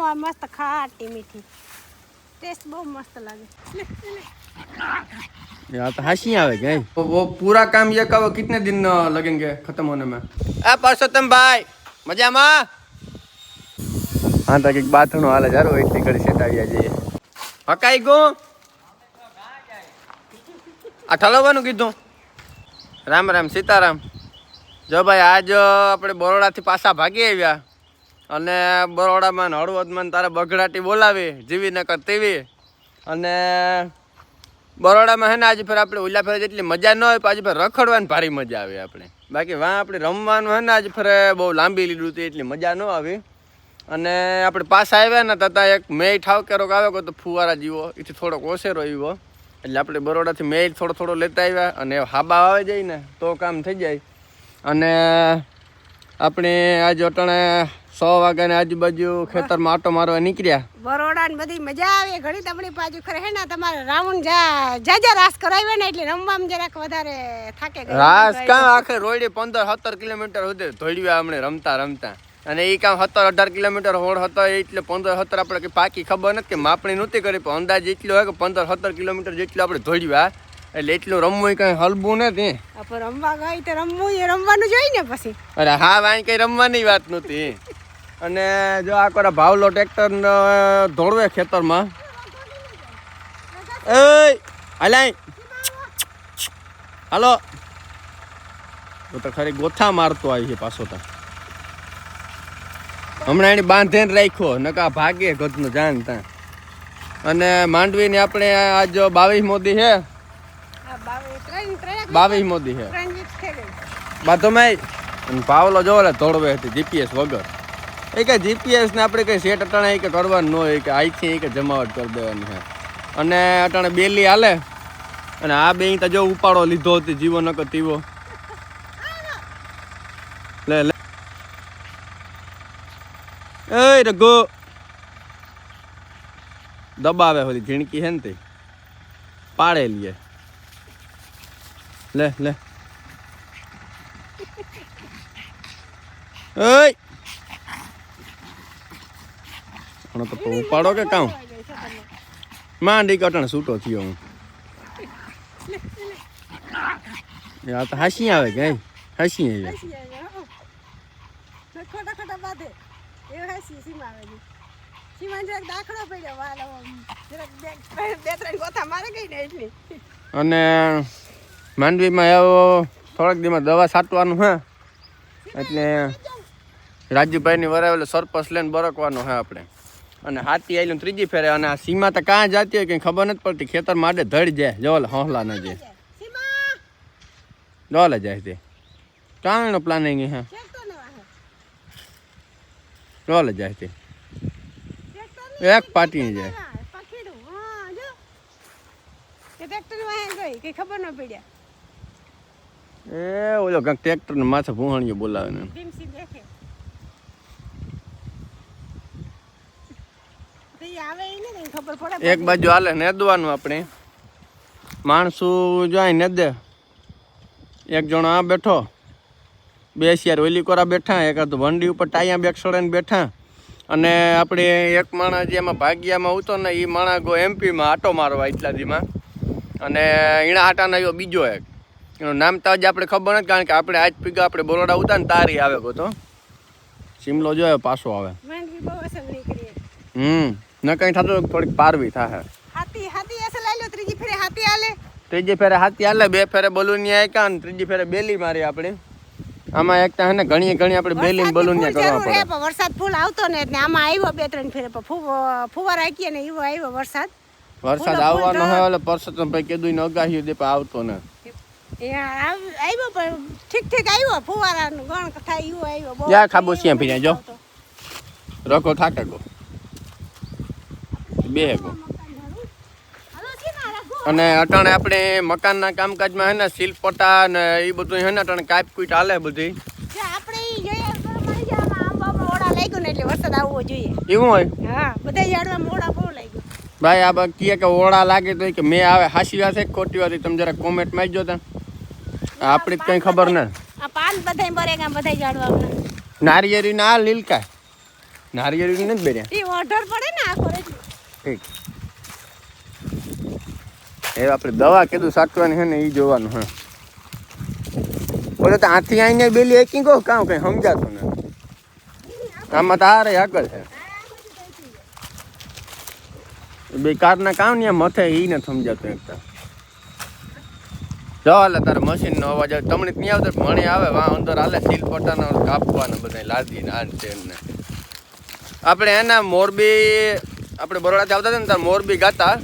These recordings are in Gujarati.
આ મસ્ત ખાટી મીઠી टेस्ट बहुत मस्त लगे। यार तो हंसी आवे गए। वो पूरा काम ये का कितने दिन लगेंगे खत्म होने में? परसोत्तम भाई मजा में हाँ तक एक बात हूँ हाल यार इतनी घड़ी सेट आ जाइए हकाई गो ठलवવાનું કીધું રામ રામ સીતારામ। જો ભાઈ આજ આપણે બરોડાથી પાછા ભાગી આવ્યા અને બરોડામાં હળવદમાં તારે બગડાટી બોલાવી જીવી નકર તેવી અને બરોડામાં હે ને આજે ફેર આપણે ઓલા ફેર જેટલી મજા ન હોય પાછી ફેર રખડવાની ભારી મજા આવે આપણે બાકી વાં આપણે રમવાનું હે ને આજે ફેર બહુ લાંબી લીધું હતું એટલી મજા ન આવી અને આપણે પાછા આવ્યા ને તથા એક મેય ઠાવકેરો આવ્યો તો ફુવારા જીવો એથી થોડોક ઓછેરો આવ્યો એટલે આપણે બરોડાથી મેય થોડો થોડો લેતા આવ્યા અને હાબા આવે જાય ને તો કામ થઈ જાય અને આપણે આજ અટાણે 100 વાગ્યાની આજુબાજુ ખેતરમાં આટો મારવા નીકળ્યા બરોડા ને બધી મજા આવે ઘડી તમણી પાછું ખરે હે ને તમારે રાઉન્ડ જાજા રાસ કરાવ્યો ને એટલે રમવામાં જરાક વધારે થાકે ગઈ રાસ કાં આખે રોડે 15-17 કિલોમીટર સુધી ધોડ્યા આપણે રમતા રમતા અને એ કામ 17-18 કિલોમીટર હોડ હતો એટલે 15-17 આપણે કે પાકી ખબર નથી કે માપણી નહોતી કરી પણ અંદાજ એટલો હોય કે 15-17 કિલોમીટર જેટલું આપણે ધોડ્યા એટલે એટલું રમવું કઈ હલવું નથી રમવા ગઈ તો રમવાનું જોઈ ને પછી અરે હા વાંઈ કઈ રમવાની વાત નહોતી અને જો આ કોરા ભાવલો ટ્રેક્ટર દોડવે ખેતરમાં એ હાલાય હાલો તો ખરી ગોથા મારતો આવી છે પાછો તો હમણાં એની બાંધીને રાખ્યો નકા ભાગે ગદનું જાણ ત્યાં અને માંડવીને આપણે આજ 22 મોદી છે 22 મોદી છે બાધોમાં પાવલો જો દોડવે હતી જીપીએસ વગર એ કે જીપીએસ ને આપણે કઈ સેટ અટાણે કે કરવાનું ન હોય કે અહીંથી કે જમાવટ કરી દેવાની છે અને અટાણે બેલી હાલે અને આ બે તો જો ઉપાડો લીધો હતી જીવો નકર તીવો લે લે એ રઘુ દબાવે હોતી ઝીણકી છે ને તે પાડે લીએ લે લે ઓય તો ઉપાડો કે કામ માંડી કટણ છૂટો થયો હું યાર તો હાસી આવે કે હાસી આવે ખોટા ખોટા બાધે એ હાસી સીમા આવે સીમા જરાક દાખલો પડ્યો વાલો જરાક બે ત્રણ ગોથા મારે ગઈ ને એટલી અને માંડવીમાં એવો થોડાક દીમાં દવા છાંટવાનું હે એટલે રાજુભાઈની વરાવેલો સરપસ લઈને બરકવાનો હે આપણે અને હાથી આવેલું ત્રીજી ફેરે અને આ સીમા તો કાં જાતી હોય કંઈ ખબર નથી પડતી ખેતર માટે ધડ જાય જોલે હોંસલા ના જાય જોલે જાય તે કાંનો પ્લાનિંગ હે જોલે જાય તે એક પાટી જાય ખબર ન પડ્યા એ ઓલો કંઈક ટ્રેક્ટર ને માથે ભૂહણીઓ બોલાવે ને એક બાજુ હાલે નેદવાનું આપણે માણસો જાય ને દે એક જણો આ બેઠો બે શિયાર ઓલી કોરા બેઠા એકાદ વંડી ઉપર ટાયા બેગ સડાઈને બેઠા અને આપણે એક માણસ જેમાં ભાગ્યામાં ઉતો ને એ માણસ ગો એમપીમાં આટો મારવા ઇટલાદીમાં અને ઈણા આટાનો આવ્યો બીજો એક એનું નામ તો આજે આપણે ખબર નથી કારણ કે આપણે આજ પીગા આપણે બરોડા ઉતા ને તારી આવે ગો તો શિમલો જોયો પાછો આવે ન કઈ થતું થોડીક પારવી થાય ત્રીજી ફેરે હાથી હાલે બે ફેરે બલુનિયા આયકા ને ત્રીજી ફેરે બેલી મારી આપણે આમાં એક હે ને ઘણી આપણે બેલી બલુનિયા કરવા પડે વરસાદ ફૂલ આવતો ને એટલે આમાં આવ્યો બે ત્રણ ફેરે ફુવાર આકી ને એવો આવ્યો વરસાદ આવવાનો હોય એટલે પરસોત્તમ ભાઈ કીધું ને અગાહી દે પણ આવતો ને આવ્યો પણ ઠીક આવ્યો ફુવારાનું ગણ થાય એવો આવ્યો જા ખાબોસિયા પીને જો રખો થાકે ગો બે ગો અને અટાણે આપણે મકાનના કામકાજમાં હે ને શિલ્પટા ને એ બધું હે ને અટાણે કાપ કુટ હાલે બધી આપણે મોડા લાગ્યો ને એટલે વરસાદ આવવો જોઈએ એવું હોય હા બધા ઝાડવા મોડા બહુ લાગ્યો ભાઈ આ કહે કે ઓળા લાગે તો કે મેં આવે હાસી વાત છે ખોટી વાત તમે જરા કોમેન્ટ માં જો તા આપણી કઈ ખબર ને આ પાન બધાય મરે ગયા બધા ઝાડવા નારિયેરી ના લીલકા નારિયેળ નથી બેર્યા એ ઓર્ડર પડે ને આખો એટલે ઠીક એ આપણે દવા કીધું સાટવાની છે ને એ જોવાનું હા બોલો તો આથી આઈને બેલી એકી કહો કામ કઈ સમજાતું ને આમાં તો હારે આગળ છે બે કારના કામ ને મથે એ ને સમજાતું એકતા જો હાલે તારે મશીન નો અવાજ આવે તમને નહીં આવતો મણી આવે વા અંદર હાલે સીલ પટ્ટાના કાપવાના બધા લાદી આ ટ્રેન ને આપણે એના મોરબી આપણે બરોડાથી આવતા હતા ને તાર મોરબી ગાતા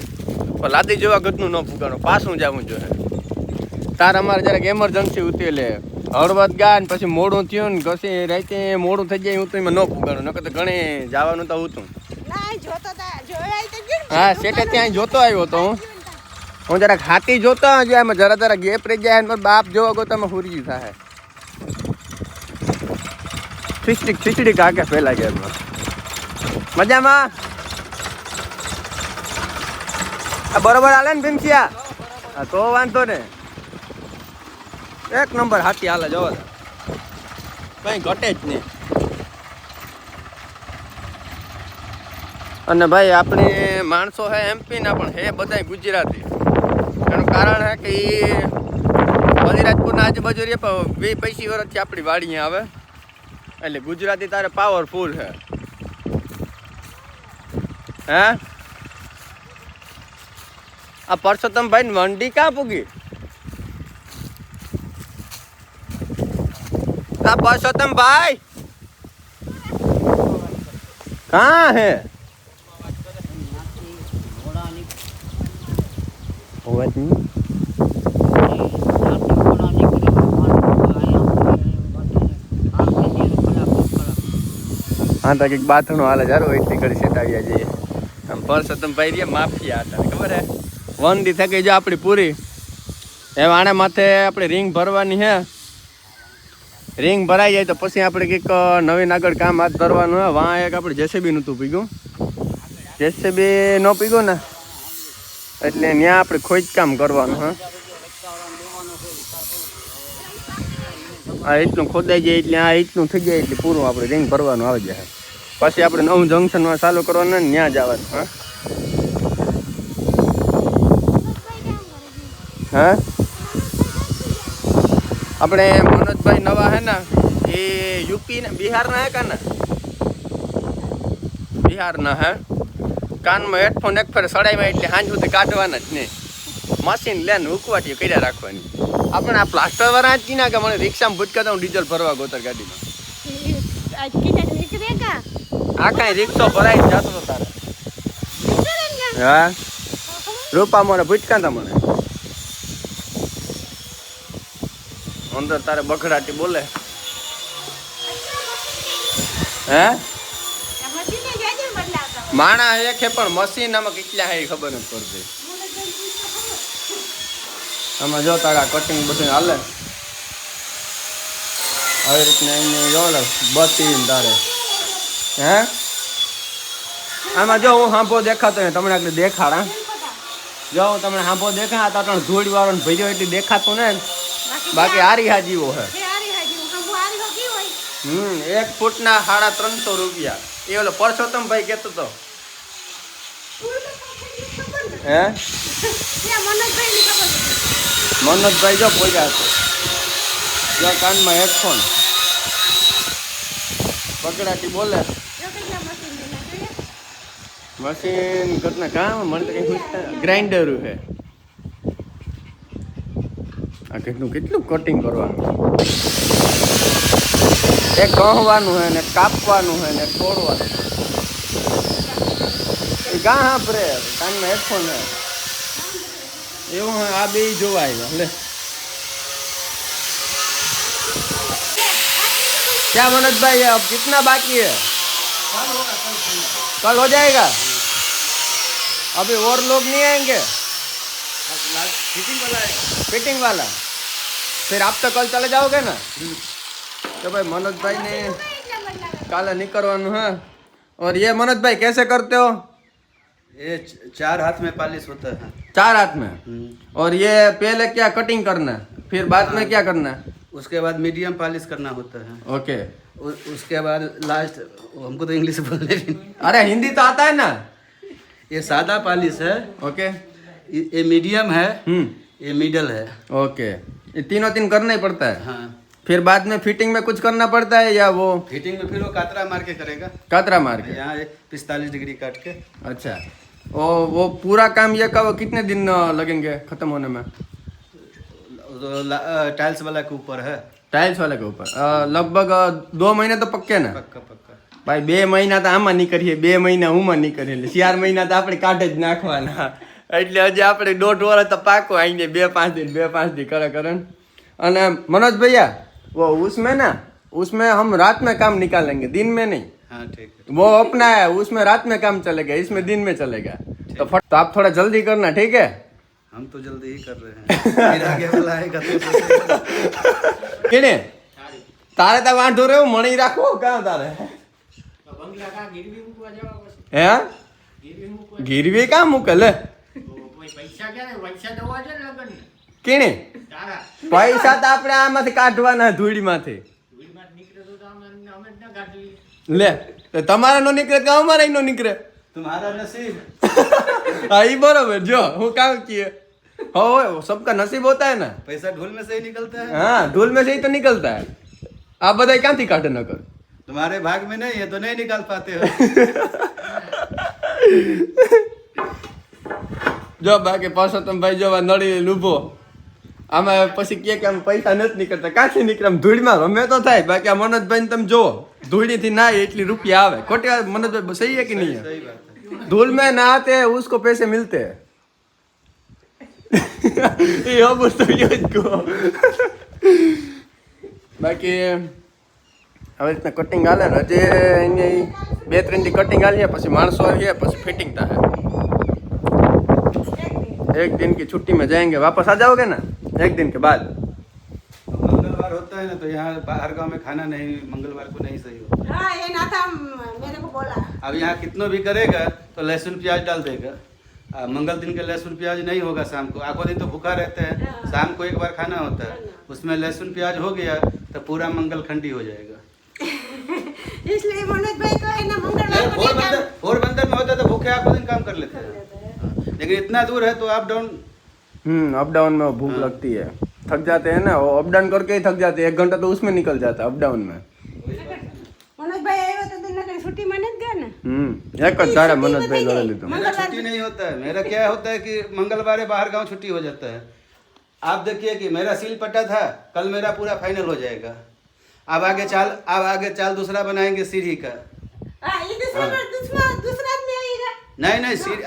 પણ લાદી જેવા ગતનું ન ફૂગાણું પાછું જવું જોઈએ તાર અમારે જરાક એમરજન્સી ઉતરેલે હળવદ ગયા ને પછી મોડું થયું ને પછી રાતે મોડું થઈ જાય હું તો એમાં ન ફૂગાણું નકર તો ઘણી જવાનું તો હતું ના જોતો તા જોવાય તો ગયું હા સેટે ત્યાં જોતો આવ્યો તો હું જરાક હાથી જોતો જો એમાં જરા ગેપ રહી જાય ને બાપ જોવા ગો તમે હુરી થાય ખીચડી કાકે પેલા ગેમમાં મજામાં બરોબર હાલે ને ભીમસિયા હા તો વાંધો ને એક નંબર હાથી હાલે જોવા કઈ ઘટે જ નહીં અને ભાઈ આપણે માણસો હે એમપી ના પણ હે બધા ગુજરાતી એનું કારણ હે કે એ બલિરાજપુરના આજુબાજુ રે 20-25 વર્ષથી આપણી વાડી આવે એટલે ગુજરાતી તારે પાવરફુલ છે હે આ પરસોત્તમભાઈ ની મંડી ક્યાં પૂગી આ પરસોત્તમભાઈ कहाँ है हाँ तक एक बात हाल हजारो इतनी घड़ी सेटाव्या जઈએ આમ પરસોત્તમભાઈ રે માફિયા હતા ખબર હે વંદી થઈ ગઈ જો આપણી પૂરી એ આને માથે આપણે રિંગ ભરવાની હે રિંગ ભરાઈ જાય તો પછી આપણે કંઈક નવીન આગળ કામ હાથ ધરવાનું હે વાં એક આપણે જેસીબી નહોતું પીગું જેસીબી ન પીગું ને એટલે ત્યાં આપણે ખોજ કામ કરવાનું હે આ એટલું ખોદાઈ જાય એટલે આ એટલું થઈ જાય એટલે પૂરું આપણે રિંગ ભરવાનું આવી જાય પછી આપણે નવું જંકશનમાં ચાલુ કરવાનું ને ત્યાં જવાનું હા હા આપણે મનોજભાઈ નવા હે ને એ યુપી ને બિહારના હે કાના બિહારના હે કાનમાં હેડફોન એક ફેર સડાવ્યા એટલે સાંજ સુધી કાઢવાના જ નહીં મશીન લેને ઉકવાટી કર્યા રાખવાની આપણે આ પ્લાસ્ટર વાળા જ કીના કે મને રિક્ષામાં ભૂટકાતા હું ડીઝલ ભરવા ગોતર ગાડીમાં આ કાંઈ રિક્ષો ભરાઈ જ જતો તારે હા રૂપા મને ભૂટકાતા મને અંદર તારે બખડાટી બોલે હે માણા એક હે પણ મશીન આમાં કેટલા હે ખબર નથી પડતી આમાં જો તારા કટિંગ બધું હાલે આવી રીતના એને જો બતી તારે હે આમાં જો હું હાંભો દેખાતો ને તમને એટલે દેખાડા જો હું તમને હાંભો દેખાતા ત્રણ ધૂળ વાળો ને ભર્યો એટલી દેખાતું ને બાકી હારીહા જીવો હે 1 ફૂટના 350 રૂપિયા એ ઓલો પરસોત્તમભાઈ કહેતો હતો હે મનોજભાઈ જો પોયા હતો જો કાનમાં હેડફોન પકડાટી બોલે મશીન ઘટના કામ મને તો કઈ ગ્રાઇન્ડર હે આ કેટલું કટિંગ કરવાનું એક કહવાનું હે ને કાપવાનું હે ને તોડવાનું ગાં હાપરે કાનમાં હેડફોન હે એવું હે આ બે જોવાય લે क्या मनोज भाई अब कितना बाकी है कल हो जाएगा अभी और लोग नहीं आएंगे फिटिंग वाला फिर आप तो कल चले जाओगे ना तो भाई मनोज भाई ने काले नहीं करवानु है और ये मनोज भाई कैसे करते हो ये 4 हाथ में पालिश होता है 4 हाथ में और ये पहले क्या कटिंग करना है फिर बाद में क्या करना है उसके बाद मीडियम पालिश करना होता है ओके उसके बाद लास्ट, हमको तो इंग्लिश बोलने भी नहीं। अरे हिंदी तो आता है ना। ये सादा पॉलिश है, ओके। ये मीडियम है, ये मिडल है। ओके, ये तीनों तीन करना ही पड़ता है। हाँ, फिर बाद में फिटिंग में कुछ करना पड़ता है या वो फिटिंग में फिर वो कातरा मार के करेगा, कातरा मार के? यहाँ 45 डिग्री काट के। अच्छा, वो पूरा काम ये कब कितने दिन लगेंगे खत्म होने में? टाइल्स वाला के ऊपर है, टाइल्स वाले के ऊपर लगभग 2 महीने तो पक्के ना? पक्का पक्का। ભાઈ 2 મહિના તો આમાં નીકળીએ, 2 મહિના ઉમાં નીકળીએ, એટલે 4 મહિના તો આપણે કાઢે જ નાખવાના. એટલે હજી આપણે 1.5 વર્ષ તો પાકો આવીને 2-5 दिन કરે. અને मनोज भैया वो उसमें हम रात में काम निकालेंगे, दिन में नहीं. हाँ ठीक है। वो अपना है, उसमें रात में काम चलेगा, इसमें दिन में चलेगा. तो आप थोड़ा जल्दी करना, ठीक है? हम तो जल्दी ही कर रहे हैं, फिर आगे वाला आएगा तो કેને તારે તો વાંધો રહ્યો મણી રાખવો કાં તારે? હે ગીરવી કાં મૂકે લે? કેને પૈસા તો આપણે આમાંથી કાઢવાના ધૂળમાંથી. લે તો તમારે નો નીકળે કે અમારે નો નીકળે? तुम्हारा नसीब। હા ઈ બરોબર. જો હું કામ કીએ हो सबका नसीब होता है ना, पैसा ढोल में से ही निकलता है। हाँ धूल में से ही तो निकलता है. आप बताइए क्या थी काटे न कर? तुम्हारे भाग में नहीं है तो नहीं निकाल पाते हो। જો બાકી પાછો તમે ભાઈ જો નળી લૂભો આમાં પછી કે આમ પૈસા નથી નીકળતા, ક્યાંથી નીકળે? આમ ધૂળમાં રમે તો થાય, બાકી આ મનોજભાઈ તમે જુઓ ધૂળીથી ના એટલી રૂપિયા આવે. ખોટી વાત મનોજભાઈ, સही है कि नहीं है? सही बात है। धूल में नहाते हैं उसको पैसे मिलते हैं. ये अब तो को બાકી હવે રીતના કટિંગ હાલે ને, હજી અહીંયા 2-3 દી કટિંગ હાલીએ, પછી માણસો આવીએ, પછી फिटिंग થાય. 1 दिन की छुट्टी में जाएंगे, वापस आ जाओगे ना 1 दिन के बाद? मंगलवार होता है ना तो यहाँ बाहर गांव में खाना नहीं, मंगलवार को नहीं सही होता। हाँ ये ना था, मेरे को बोला। अब यहाँ कितनों भी करेगा तो लहसुन प्याज डाल देगा। मंगल दिन के लहसुन प्याज नहीं होगा, शाम को आखों दिन तो भूखा रहते हैं, शाम को एक बार खाना होता है, उसमें लहसुन प्याज हो गया तो पूरा मंगल खंडी हो जाएगा। इसलिए मनोज भाई को है ना मंगलवार को नहीं काम। पोरबंदर में होता तो भूखे आखों दिन काम कर लेते हैं, लेकिन इतना दूर है तो अप डाउन। अप डाउन में भूख लगती है, थक जाते हैं ना, वो अप डाउन करके ही थक जाते हैं. 1 घंटा तो उसमें निकल जाता है अप डाउन में. मनोज भाई आयो तो दिन ना छुट्टी में नहीं गया ना। एक જ દાડે મનોજભાઈ જોડે લીધું. मेरा छुट्टी नहीं होता है, मेरा क्या होता है कि मंगलवार बाहर गांव छुट्टी हो जाता है। आप देखिए कि मेरा सील पट्टा था, कल मेरा पूरा फाइनल हो जाएगा। अब आगे चाल दूसरा बनाएंगे सीढ़ी का। हाँ ये दूसरा में आएगा। नहीं सीढ़ी,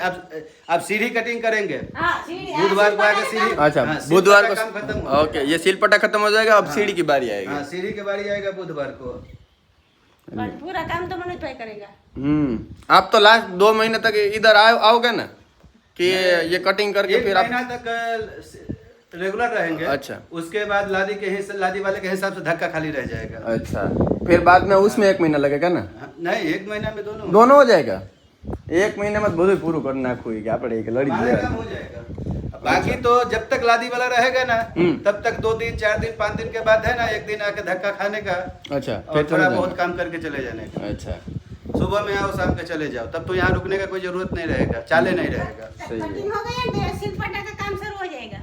अब सीढ़ी कटिंग करेंगे। हाँ सीढ़ी बुधवार को आगे सीढ़ी। अच्छा हाँ, बुधवार सीढ़ी को का काम खत्म हो ओके, ये सील पट्टा खत्म हो जाएगा, अब सीढ़ी की बारी आएगी. हाँ सीढ़ी की बारी आएगा बुधवार को। और पूरा काम तो मनोज भाई करेगा। आप तो लास्ट 2 महीने तक इधर आओगे ना कि ये कटिंग करके एक फिर आप? महीना तक रेगुलर रहेंगे। अच्छा। उसके बाद लादी वाले के हिसाब से धक्का खाली रह जाएगा। अच्छा, फिर बाद में उसमें 1 महीना लगेगा ना? नहीं 1 महीना में दोनों हो जाएगा. 1 महीने में બધું પૂરું કરી નાખવું કે આપણે એક લડી हमारे काम જાય. हो जाएगा। बाकी तो जब तक लादी वाला रहेगा ना तब तक 2 दिन 4 दिन 5 दिन के बाद है ना 1 दिन आके धक्का खाने का अच्छा, और फिर थोड़ा चले बहुत जाना. काम करके चले जाने का। अच्छा सुबह में आओ शाम के चले जाओ, तब तो यहाँ रुकने का कोई जरूरत नहीं रहेगा, चाले नहीं रहेगा। सही है. कटिंग हो गया तो सिल पट्टा का काम शुरू हो जाएगा।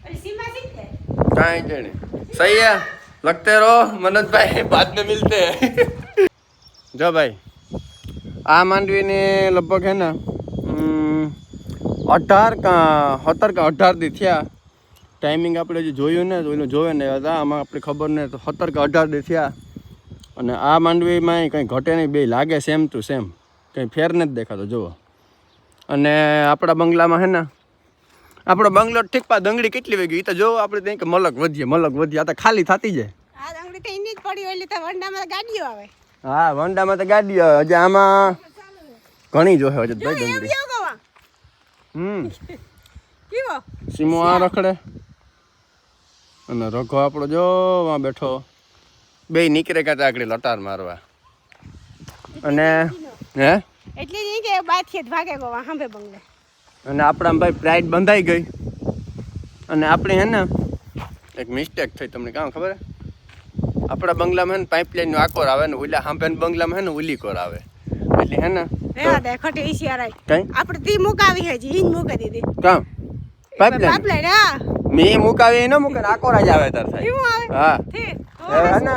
और सीमा सीख गए। કાંઈ જ નહીં. સહી है, लगते रहो मनोज भाई, बाद में मिलते हैं. જો ભાઈ આ માંડવીને લગભગ હે ને 17 કે 18 દી થયા. ટાઈમિંગ આપણે જે જોયું ને તો એનું જોવે ને હતા, આમાં આપણે ખબર ને તો 17 કે 18 દી થયા. અને આ માંડવીમાં કંઈ ઘટે નહીં, બે લાગે સેમ ટુ સેમ, કંઈ ફેર નથી દેખાતો જુઓ. અને આપણા બંગલામાં હે ને, આપણો બંગલો ઠીક પા દંગડી કેટલી વાગી એ તો જો આપણે ત્યાં કે મલક વધીએ, આ તો ખાલી થતી જાય. આ ડંગળી તો એની જ પડી હોય એટલે તો વંડામાં ગાડીઓ આવે. હા વંડામાં તો ગાડી આવે, હજી આમાં ઘણી જોહે હજી ભાઈ એમ દંગડી. કેવો ગવા કેવો સીમો આ રખડે અને રઘો આપણો જો વાં બેઠો, બે નીકળે કાંતા આગળ લટાર મારવા. અને હે એટલે નહીં કે બાથીએ જ ભાગે ગવા હાંભે બંગલે. અને આપણા ભાઈ પ્રાઇડ બંધાઈ ગઈ. અને આપણે હે ને એક મિસ્ટેક થઈ, તમને કામ ખબર હે? આપણા બંગલામાં હે ને પાઇપલાઇન નો આકોર આવે ને ઓલા હાંભેન બંગલામાં હે ને ઓલી કોર આવે એટલે હે ને રેવા દે ખોટી ઈશિયારાય કઈ આપણે તી મુકાવી હે જી ઈન મૂકી દીધી કામ પાઇપલાઇન પાઇપલાઇન હા મેં મુકાવી ન મૂકે ને આકોર જ આવે તાર થાય એવું આવે હા ઠીક હવે હે ને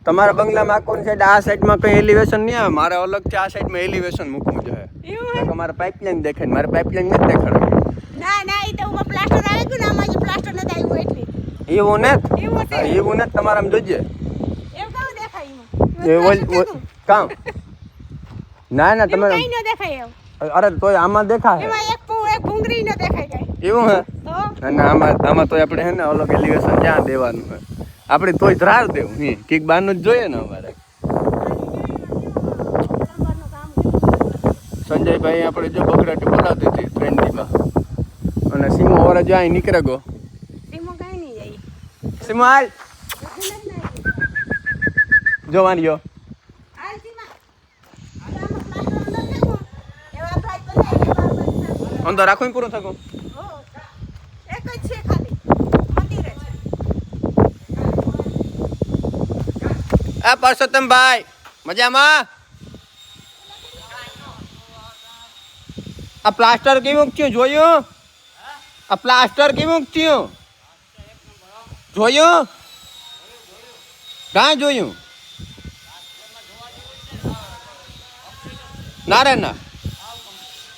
તમારા બંગલામાં આકોર સાઈડ આ સાઈડમાં કઈ એલિવેશન નહીં આવે મારે અલગથી આ સાઈડમાં એલિવેશન મૂકવું જોઈએ એવું હે તો મારે પાઇપલાઇન દેખાય મારે પાઇપલાઇન નથી દેખાડે ના ના ઈ તો ઉપર પ્લાસ્ટર આવી ગયું ને આમાં જે પ્લાસ્ટર નથી આવ્યું એટલે એવું ને એવું છે એવું ને તમારે આમ જોજે એવું કેવું દેખાય એ કામ ના ના તમે કઈ ન દેખાય એમ અરે તોય આમાં દેખાય એમાં એક ભૂંગળી ન દેખાય કઈ એવું હે તો અને આમાં તોય આપણે હે ને અલગ એલિવેશન ક્યાં દેવાનું હે આપણે તોય ધરાર દેવું હે કઈક બહારનું જ જોઈએ ને અમારે સંજયભાઈ આપણે જો બગડાટી બોલાવતી હતી ટ્રેન્ડીમાં અને સીમો વાળા જો અહીં નીકળે ગો સીમો કઈ નહીં જાય સીમો હાલ જોવાની જો હાલ સીમા આમાં પ્લાસ્ટર ન દેખો એવા પ્લાસ્ટર બનાવી અંદર રાખો પૂરું થકો હો એક જ છે ખાલી મંદિર છે આ પરસોત્તમભાઈ મજામાં આ પ્લાસ્ટર કેવું થયું જોયું આ પ્લાસ્ટર કેવું થયું જોયું કાં જોયું ના રે ના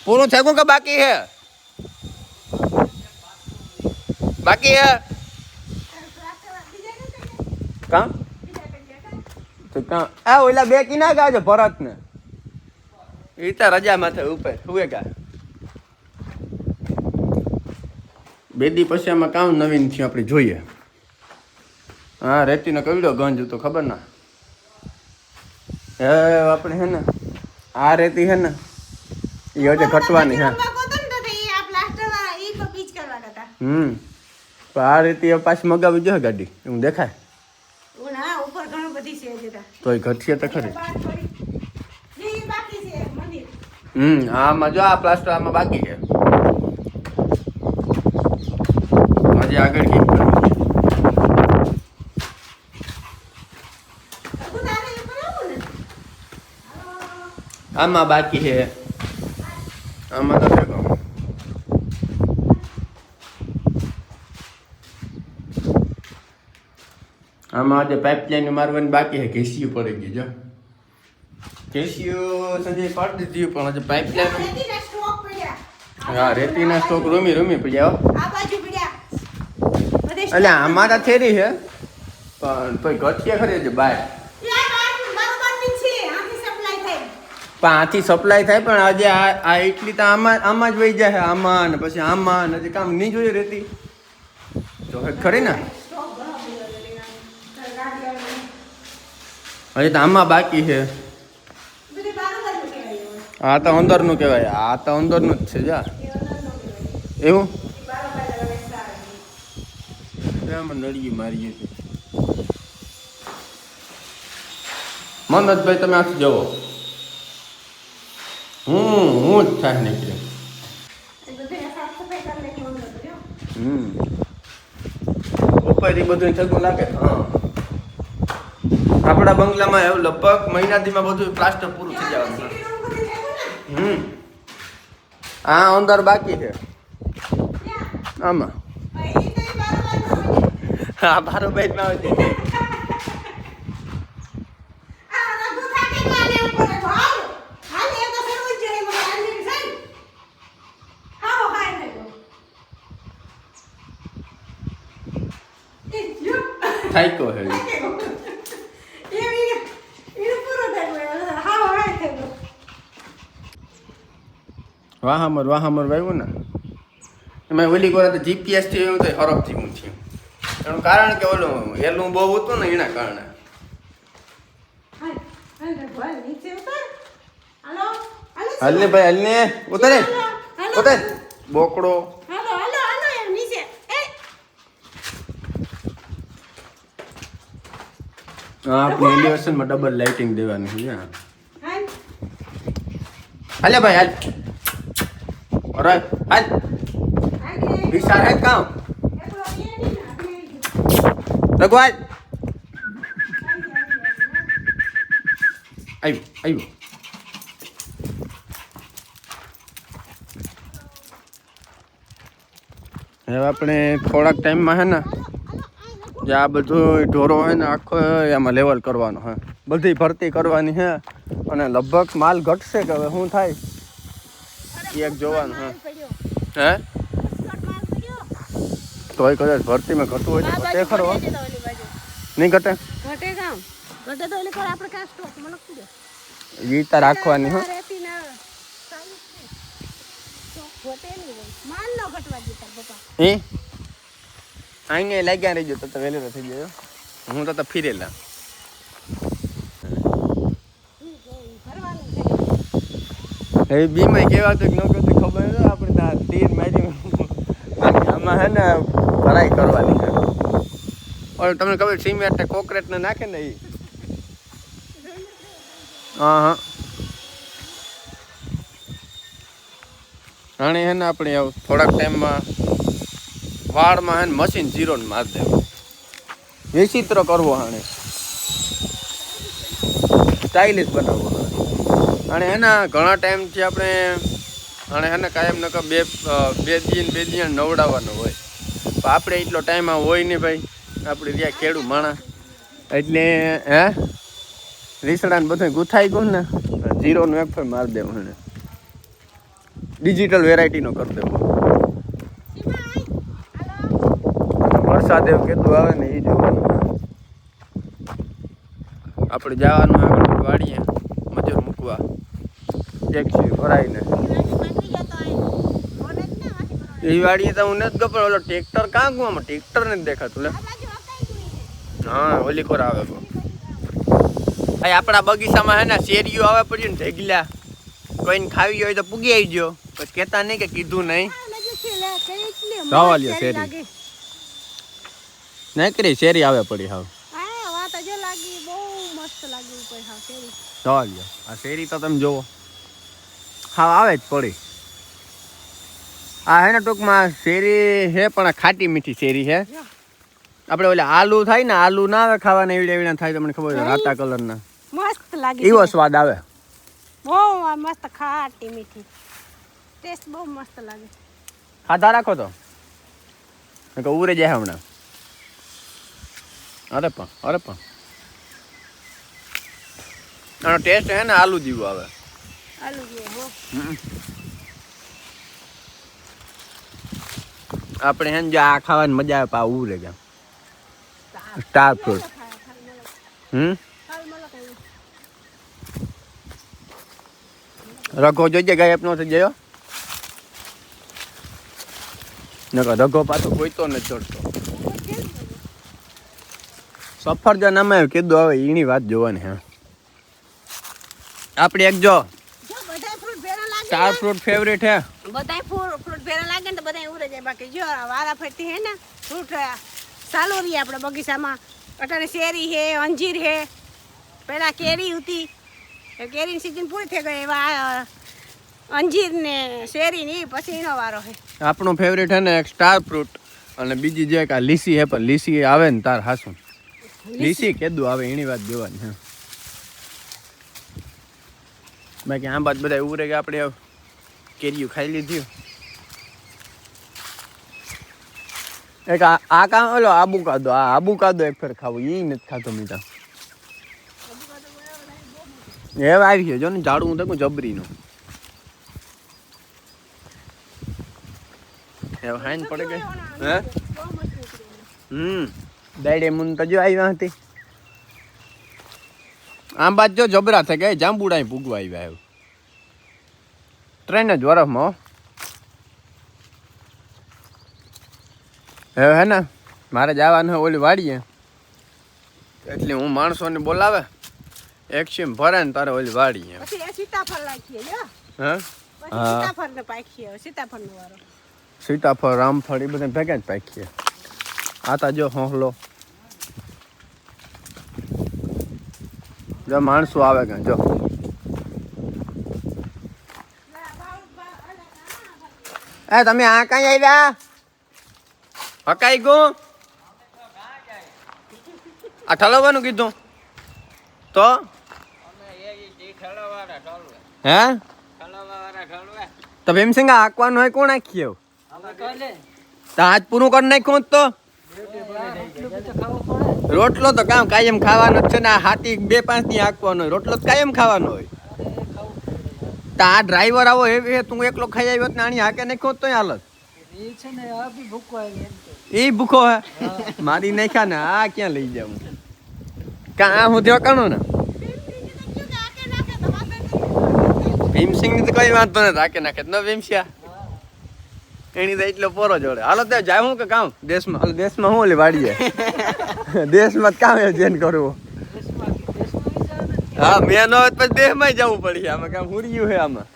પૂરું થયું કે બાકી હે બાકી હે કાં તો કાં આ ઓલા બે કી ના ગાજો ભરત ને એ તો રજા માથે ઉપર હુએ કા બે દી પછી આમાં કામ નવીન થયું આપણે જોઈએ હા રેતીનો કવડો ગંજ તો ખબર ના હે આપણે હે ને આ રેતી હે ને એ હજે ઘટવાની હા પણ આ રેતી હવે પાછી મગાવી જોઈએ ગાડી એવું દેખાય તોય ઘટશે તો ખરી આમાં જો આ પ્લાસ્ટર આમાં બાકી છે હજી આગળ કઈક કરવું છે આમાં બાકી છે આમાં તો દેખો આમાં આજે પાઇપલાઇન મારવાની બાકી છે કેસીયુ પડી ગઈ જો કેસીયુ સંજય પાડી દીધું પણ હજી પાઇપલાઇન હા રેતીના સ્ટોક રૂમી પડ્યા એટલે આમાં તો થેરી છે પણ તોય ઘટકે ખરી છે બાય પણ આથી સપ્લાય થાય પણ આજે આ એટલી તો આમાં જ વહી જાય આમાં ને પછી આમાં ને હજી કામ નહીં જોઈએ રેતી તો ખરી ને હજી તો આમાં બાકી છે આ તો અંદરનું કહેવાય આ તો અંદરનું જ છે જા એવું નળીએ મારીએ મનોજભાઈ તમે આથી જવો હું જ થાય નીકળે ઉપર એ બધું થતું લાગે હા આપણા બંગલામાં એવું લગભગ મહિનાથીમાં બધું પ્લાસ્ટર પૂરું થઈ જવાનું હા અંદર બાકી છે આમાં હા બારો બાઈક ના હોય થાયકો હે વાહામર વાવ્યું ને એમાં ઓલી કોરા તો જીપીએસ થી એવું તો હરફથી હું થયું એનું કારણ કે ઓલું એલું બહુ હતું ને એના કારણે હાલ ને ભાઈ હાલ ને ઉતરે ઉતર બોકડો હા આપણે એલિવેશનમાં ડબલ લાઇટિંગ દેવાની છે હાલે ભાઈ હાલ અરે હાલ વિશાળ હે કામ ભગવાન આવ્યો. હવે આપણે થોડાક ટાઈમમાં હે ને જે આ બધું ઢોરો હોય ને આખો એમાં લેવલ કરવાનો હે, બધી ભરતી કરવાની હે. અને લગભગ માલ ઘટશે કે હવે શું થાય એક જોવાનું હે. હે તોય કદાચ ભરતીમાં ઘટવું હોય તો ઘટે ખરો, નહીં ઘટે ઘટે કામ ઘટે તો ઓલી પર આપણે કાં સ્ટોક મને કીધો ગીતા રાખવાની હો. રેતી ના ઘટે નહીં માલ ન ઘટવા દીધા પપ્પા. અહીંયા લાગ્યા રહીજો તો વહેલો થઈ ગયો. હું તો ફીરેલા હવે બીમાં કહેવાતું કે ન કહેતું ખબર નથી. આપણે ત્યાં તીર મારી આમાં હે ને ભરાઈ કરવાની છે. ઓર તમને ખબર સિમેન્ટ કોકરેટ ને નાખે ને એ હા રાણી હે ને આપણે થોડાક ટાઈમમાં વાળમાં હે ને મશીન જીરો ને મારી દેવું, વિચિત્ર કરવો હાણે, સ્ટાઇલિશ બનાવવો અને એના ઘણા ટાઈમથી આપણે અને એને કાયમ નકર બે દિન નવડાવવાનો હોય. પણ આપણે એટલો ટાઈમ હોય નહીં ભાઈ, આપણે ત્યાં ખેડૂત માણસ એટલે હે રીસડાને બધું ગુથાઈ ગયું ને જીરોનું એક ફેર મારી દેવું એને ડિજિટલ વેરાયટીનો કરી દેવો. વરસાદ એવું કેટલું આવે ને એ જોવાનું. આપણે જવાનું આગળ વાડીએ મજૂર મૂકવા ટેક્સી ભરાઈને એ વાડીએ તો હું નથી ગયો. ઓલો ટ્રેક્ટર કાં ગુવામાં ટ્રેક્ટર નથી દેખાતું લે. હા ઓલી ખોર આવે ભાઈ આપણા બગીચામાં હે ને શેરીઓ આવે પડ્યું ને ઢેગલા કોઈને ખાવી હોય તો પૂગી આવી ગયો. પછી કહેતા નહીં કે કીધું નહીં. જવા લ્યો શેરી નહીં કરી શેરી આવે પડી હાવ. જવા લ્યો આ શેરી તો તમે જોવો હા આવે જ પડી. આ હે ને ટૂંકમાં શેરી હે પણ આ ખાટી મીઠી શેરી હે. આપણે ઓલે આલુ થાય ને આલુ ના આવે ખાવાના એવડા એવડા થાય તમને ખબર છે રાતા કલરના મસ્ત લાગે એવો સ્વાદ આવે. બહુ મસ્ત ખાટી મીઠી ટેસ્ટ બહુ મસ્ત લાગે. ખાધા રાખો તો ઉરે જાય હમણાં. અરે પણ આનો ટેસ્ટ હે ને આલુ જેવું આવે. આલુ જેવો આપણે હે ને જો આ ખાવાની મજા આવે પા ઉરે ગયા સ્ટાર ફ્રૂટ. રઘો જોઈજે ગાયબ નો થઈ ગયો નકર રઘો પાછો કોઈ તો નથી ચડતો. સફરજન અમે કીધું હવે એની વાત જોવાની હે. આપણે એક જો સ્ટાર ફ્રૂટ ફેવરેટ હે. બધા ફ્રૂટ ભેરા લાગે ને તો બધા ઉરે જાય. બાકી જો વારા ફરતી હે ને ફ્રૂટ ચાલુ રહીએ આપણે બગીચામાં. અટાણે શેરી હે અંજીર હે પેલા કેરી હતી કેરીની સિઝન પૂરી થઈ ગઈ. એવા અંજીર ને શેરી ને પછી એનો વારો હે. આપણું ફેવરેટ હે ને એક સ્ટાર ફ્રૂટ અને બીજી જે આ લીસી હે પણ લીસી આવે ને તાર હાસું લીસી કેદું આવે એની વાત જોવાની હે. બાકી આ બાદ બધા ઉરે ગયા આપણે કેરીઓ ખાઈ લીધી. એક આ કામ ઓલો આબુ કાદો એક ફેર ખાવું એ નથી ખાતો મીઠા. હવે આવી ગયો જો ને ઝાડું હું દેખું જબરીનું હવે હાઈન પડે ગઈ હે. દાડે મુન તો જો આવ્યા હતી. આમ બાદ જો જબરા થઈ ગયા જાંબુડા પૂગવા આવ્યા એવું ટ્રેન જ વરફમાં. હવે હે ને મારે જવાનું હોય ઓલી વાડીએ એટલે હું માણસોને બોલાવે એક સીમ ભરે ને તારે ઓલી વાડીએ પછી સીતાફળ નાખીએ જો હા સીતાફળ ને પાખીએ સીતાફળ નો વારો સીતાફળ રામફળ એ બધા ભેગા જ પાકીએ. આ તા જો હોંહલો જો માણસો આવે કે જો એ તમે આ કઈ આવ્યા હકાઈ ગો આ ઠલવવાનું કીધું તો હે તો ભીમસિંગ હાંકવાનું હોય કોણ હાંકી એવું તો આજ પૂરું કરી નાખ્યું હોત તો રોટલો તો કામ કાયમ ખાવાનો જ છે ને આ હાથી 2-5 દી હાંકવાનો હોય રોટલો તો કાયમ ખાવાનો હોય તો આ ડ્રાઈવર આવો એ તું એકલો ખાઈ આવ્યો ને આની હાકે નાખ્યો હોત તો હાલત એ ભૂખો હે મારી નાખ્યા ને આ ક્યાં લઈ જાઉં કાં હું થયો કાણો ને ભીમસિંગ ની તો કઈ વાંધો નથી હાકે નાખે ન ભીમસ્યા એની તો એટલો પોરો જોડે હાલો ત્યાં જાય હું કે કામ દેશમાં હું ઓલી વાડીએ દેશમાં જ કામ જેન કરવું હા મેં ન હોત પછી દેશમાં જવું પડશે આમાં કામ હુર્યું છે આમાં